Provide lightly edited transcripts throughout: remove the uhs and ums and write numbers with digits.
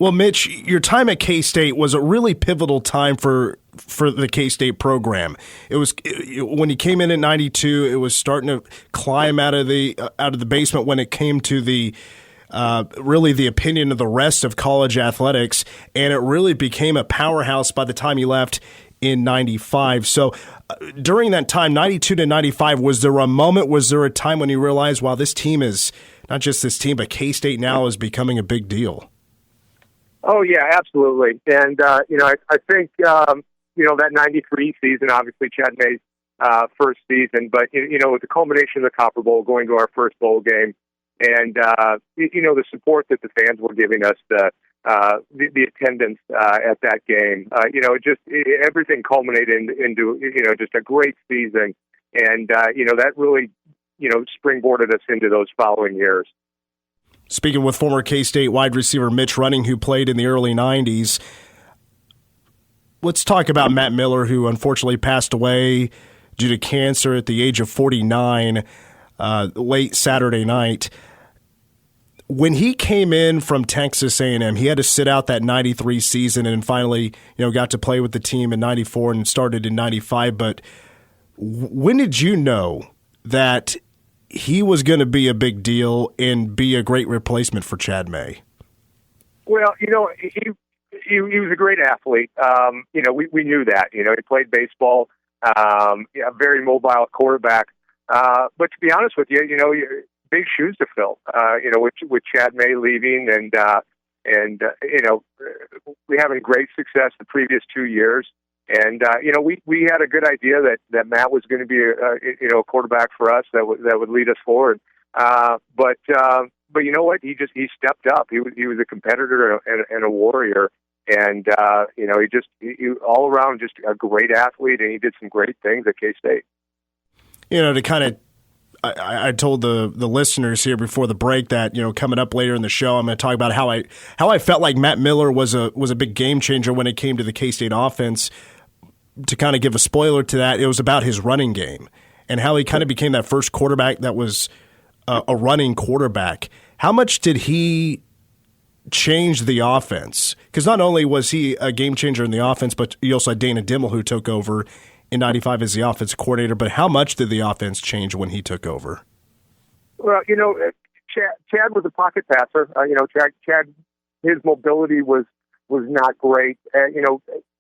Well, Mitch, your time at K-State was a really pivotal time for the K-State program. It was when you came in at 92, it was starting to climb out of the basement when it came to the really the opinion of the rest of college athletics, and it really became a powerhouse by the time you left in 95. So during that time, 92 to 95, was there a time when you realized, wow, this team is not just this team, but K-State now is becoming a big deal? Oh, yeah, absolutely. And, I think, that 93 season, obviously Chad May's first season, but, with the culmination of the Copper Bowl, going to our first bowl game, and, the support that the fans were giving us, the attendance at that game, everything culminated into, just a great season. And, that really, springboarded us into those following years. Speaking with former K-State wide receiver Mitch Running, who played in the early 90s, let's talk about Matt Miller, who unfortunately passed away due to cancer at the age of 49 late Saturday night. When he came in from Texas A&M, he had to sit out that 93 season and finally got to play with the team in 94 and started in 95. But when did you know that he was going to be a big deal and be a great replacement for Chad May? Well, he was a great athlete. We knew that. He played baseball, a very mobile quarterback. But to be honest with you, big shoes to fill. With Chad May leaving and we having great success the previous 2 years. And, we had a good idea that Matt was going to be a quarterback for us that would lead us forward. But you know what? He stepped up. He was a competitor and a warrior. And, he all around just a great athlete, and he did some great things at K-State. To kind of, I told the listeners here before the break that, coming up later in the show, I'm going to talk about how I felt like Matt Miller was a big game changer when it came to the K-State offense. To kind of give a spoiler to that, it was about his running game and how he kind of became that first quarterback that was a running quarterback. How much did he change the offense? Because not only was he a game changer in the offense, but you also had Dana Dimmel, who took over in 95 as the offensive coordinator. But how much did the offense change when he took over? Well, Chad was a pocket passer. Chad, his mobility was not great.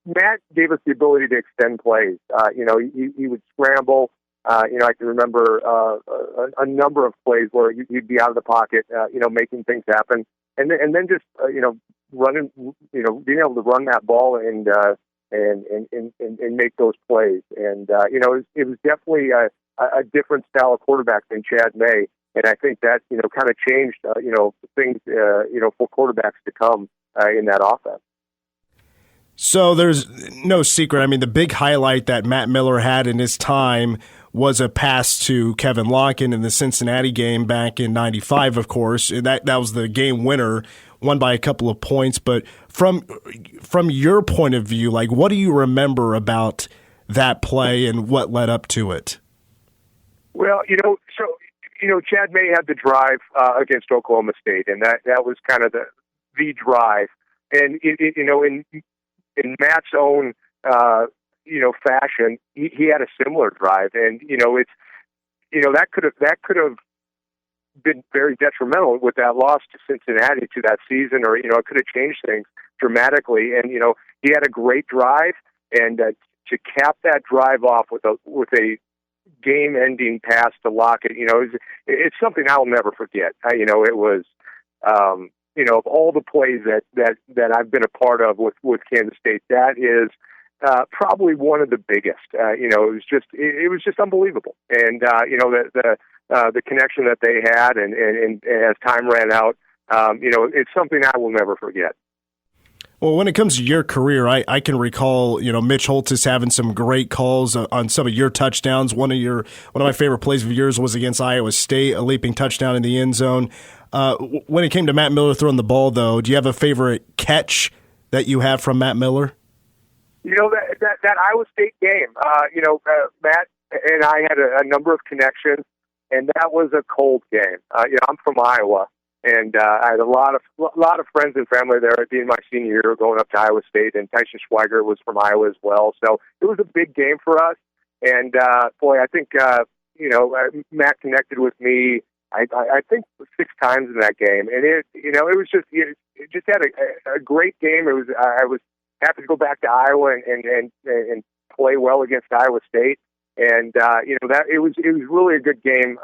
Matt gave us the ability to extend plays. He would scramble. I can remember a number of plays where he'd be out of the pocket, making things happen, and then just running, being able to run that ball and make those plays. And it was definitely a different style of quarterback than Chad May, and I think that kind of changed things for quarterbacks to come in that offense. So there's no secret. I mean, the big highlight that Matt Miller had in his time was a pass to Kevin Locken in the Cincinnati game back in 95, of course. And that was the game winner, won by a couple of points. But from your point of view, like, what do you remember about that play and what led up to it? Well, Chad May had the drive against Oklahoma State, and that was kind of the drive. And, in Matt's own, fashion, he had a similar drive, and that could have been very detrimental with that loss to Cincinnati to that season, or it could have changed things dramatically. And he had a great drive, and to cap that drive off with a game-ending pass to Lockett, it's something I'll never forget. It was. Of all the plays that I've been a part of with Kansas State, that is probably one of the biggest. It was just unbelievable, and the connection that they had, and as time ran out, it's something I will never forget. Well, when it comes to your career, I can recall, Mitch Holtis having some great calls on some of your touchdowns. One of my favorite plays of yours was against Iowa State, a leaping touchdown in the end zone. When it came to Matt Miller throwing the ball, though, do you have a favorite catch that you have from Matt Miller? That Iowa State game, Matt and I had a number of connections, and that was a cold game. I'm from Iowa, And I had a lot of friends and family there. Being my senior year, going up to Iowa State, and Tyson Schweiger was from Iowa as well. So it was a big game for us. And boy, I think Matt connected with me. I think 6 times in that game, and it just had a great game. I was happy to go back to Iowa and play well against Iowa State, and that it was really a good game.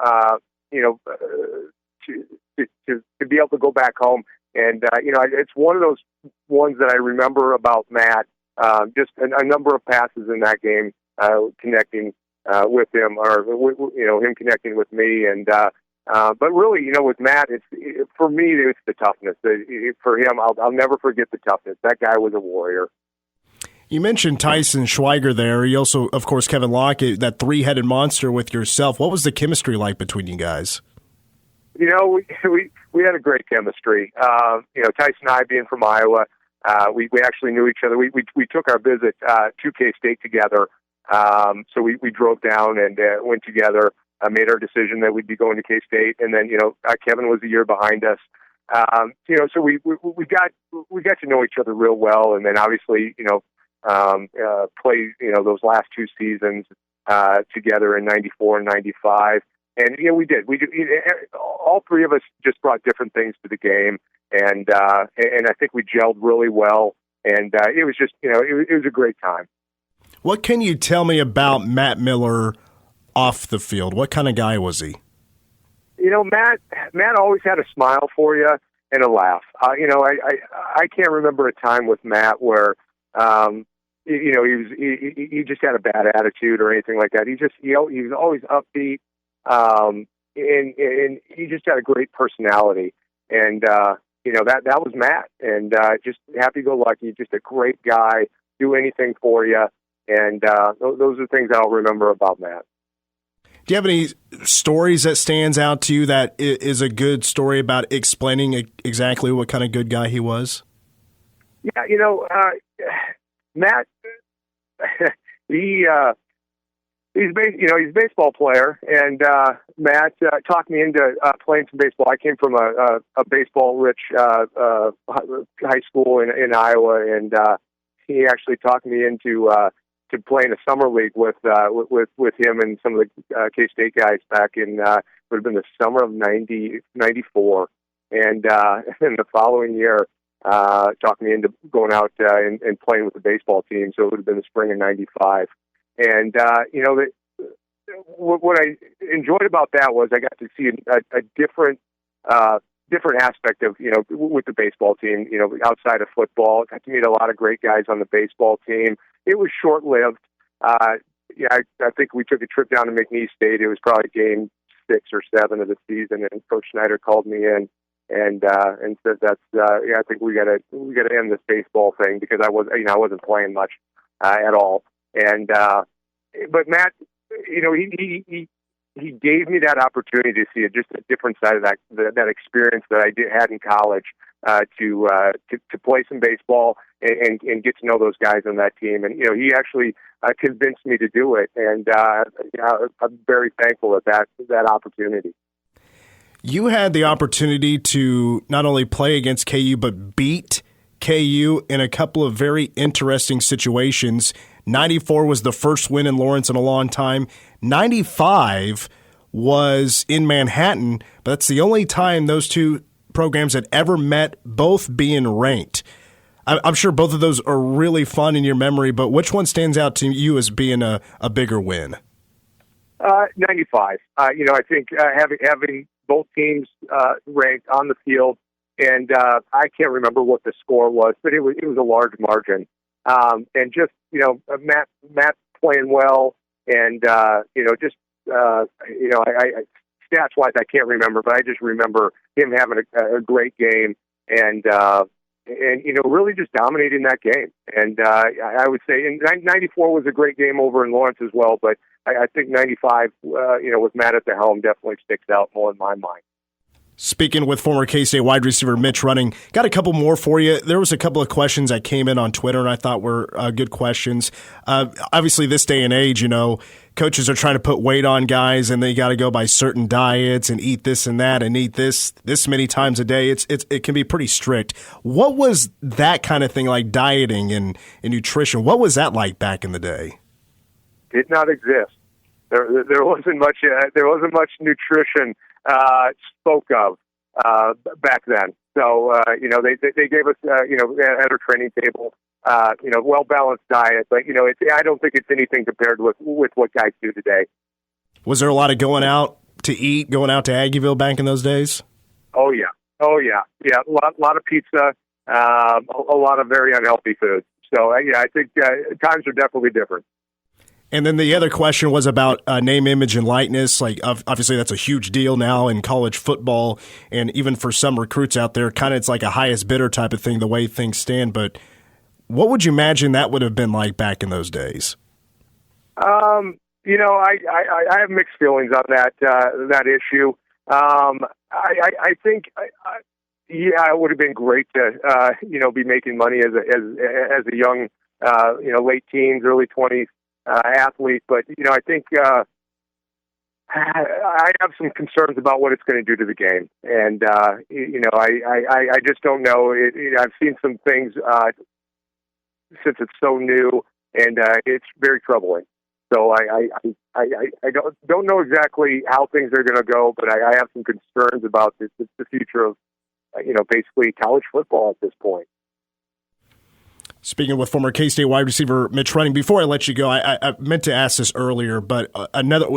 To be able to go back home, and it's one of those ones that I remember about Matt. Just a number of passes in that game, connecting with him, or him connecting with me, and. But really, with Matt, for me, it's the toughness. For him, I'll never forget the toughness. That guy was a warrior. You mentioned Tyson Schweiger there. You also, of course, Kevin Lockett, that three-headed monster with yourself. What was the chemistry like between you guys? We had a great chemistry. Tyson and I, being from Iowa, we actually knew each other. We took our visit to K-State together. So we drove down and went together. Made our decision that we'd be going to K-State, and then Kevin was a year behind us. So we got to know each other real well, and then obviously played those last 2 seasons together in '94 and '95, and we did. All 3 of us just brought different things to the game, and I think we gelled really well, and it was just it was a great time. What can you tell me about Matt Miller off the field? What kind of guy was he? Matt always had a smile for you and a laugh. I can't remember a time with Matt where he just had a bad attitude or anything like that. He was always upbeat, and he just had a great personality. And that was Matt. And just happy-go-lucky, just a great guy, do anything for you. And those are things I'll remember about Matt. Do you have any stories that stands out to you that is a good story about explaining exactly what kind of good guy he was? Yeah, Matt, he's a baseball player, and Matt talked me into playing some baseball. I came from a baseball-rich high school in Iowa, and he actually talked me into to playing a summer league with him and some of the K-State guys back in would have been the summer of '94, and then the following year talked me into going out and playing with the baseball team. So it would have been the spring of '95, and what I enjoyed about that was I got to see a different aspect of, with the baseball team, outside of football. I got to meet a lot of great guys on the baseball team. It was short-lived. I think we took a trip down to McNeese State. It was probably game 6 or 7 of the season, and Coach Schneider called me in and said, I think we got to end this baseball thing, because I wasn't playing much at all. And but Matt, he gave me that opportunity to see just a different side of that experience that I had in college, to play some baseball and get to know those guys on that team. And he actually convinced me to do it, and I'm very thankful at that opportunity. You had the opportunity to not only play against KU but beat KU in a couple of very interesting situations. 94 was the first win in Lawrence in a long time. 95 was in Manhattan, but that's the only time those two programs had ever met, both being ranked. I'm sure both of those are really fun in your memory, but which one stands out to you as being a bigger win? 95. I think having both teams ranked on the field, and I can't remember what the score was, but it was a large margin. And just Matt playing well, and stats wise I can't remember, but I just remember him having a great game, and really just dominating that game. And I would say in '94 was a great game over in Lawrence as well, but I think '95, with Matt at the helm, definitely sticks out more in my mind. Speaking with former K-State wide receiver Mitch Running, got a couple more for you. There was a couple of questions that came in on Twitter, and I thought were good questions. Obviously, this day and age, coaches are trying to put weight on guys, and they got to go by certain diets and eat this and that and eat this many times a day. It can be pretty strict. What was that kind of thing like, dieting and nutrition? What was that like back in the day? Did not exist. There wasn't much. There wasn't much nutrition spoke of back then. So they gave us at our training table well balanced diet, but I don't think it's anything compared with what guys do today. Was there a lot of going out to eat, going out to Aggieville back in those days? Oh yeah. A lot of pizza, a lot of very unhealthy food. So I think times are definitely different. And then the other question was about name, image, and likeness. Like, obviously, that's a huge deal now in college football, and even for some recruits out there, kind of it's like a highest bidder type of thing, the way things stand. But what would you imagine that would have been like back in those days? I have mixed feelings on that issue. I think, it would have been great to be making money as a young late teens, early 20s. Athlete, but I think I have some concerns about what it's going to do to the game, and I just don't know. I've seen some things since it's so new, and it's very troubling. So I don't know exactly how things are going to go, but I have some concerns about the future of basically college football at this point. Speaking with former K-State wide receiver Mitch Running, before I let you go, I meant to ask this earlier, but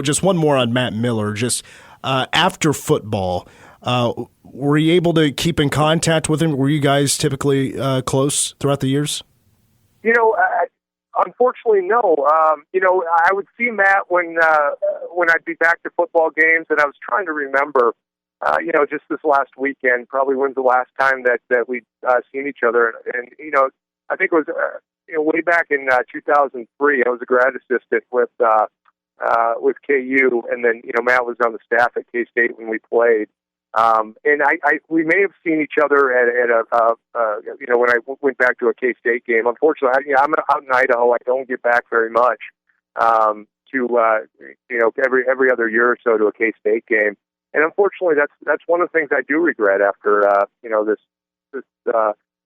just one more on Matt Miller. Just after football, were you able to keep in contact with him? Were you guys typically close throughout the years? Unfortunately, no. I would see Matt when I'd be back to football games, and I was trying to remember. Just this last weekend, probably when's the last time that we'd seen each other, and I think it was way back in 2003. I was a grad assistant with KU, and then Matt was on the staff at K-State when we played. And we may have seen each other at a when I went back to a K-State game. Unfortunately, I'm out in Idaho. I don't get back very much to every other year or so to a K-State game. And unfortunately, that's one of the things I do regret after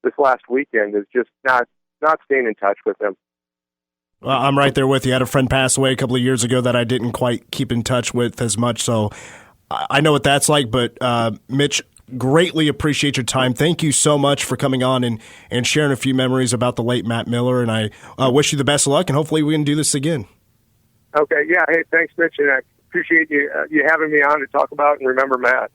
this last weekend is just not staying in touch with him. Well, I'm right there with you. I had a friend pass away a couple of years ago that I didn't quite keep in touch with as much, so I know what that's like. But Mitch, greatly appreciate your time. Thank you so much for coming on and sharing a few memories about the late Matt Miller, and I wish you the best of luck, and hopefully we can do this again. Okay, yeah. Hey, thanks, Mitch, and I appreciate you having me on to talk about and remember Matt.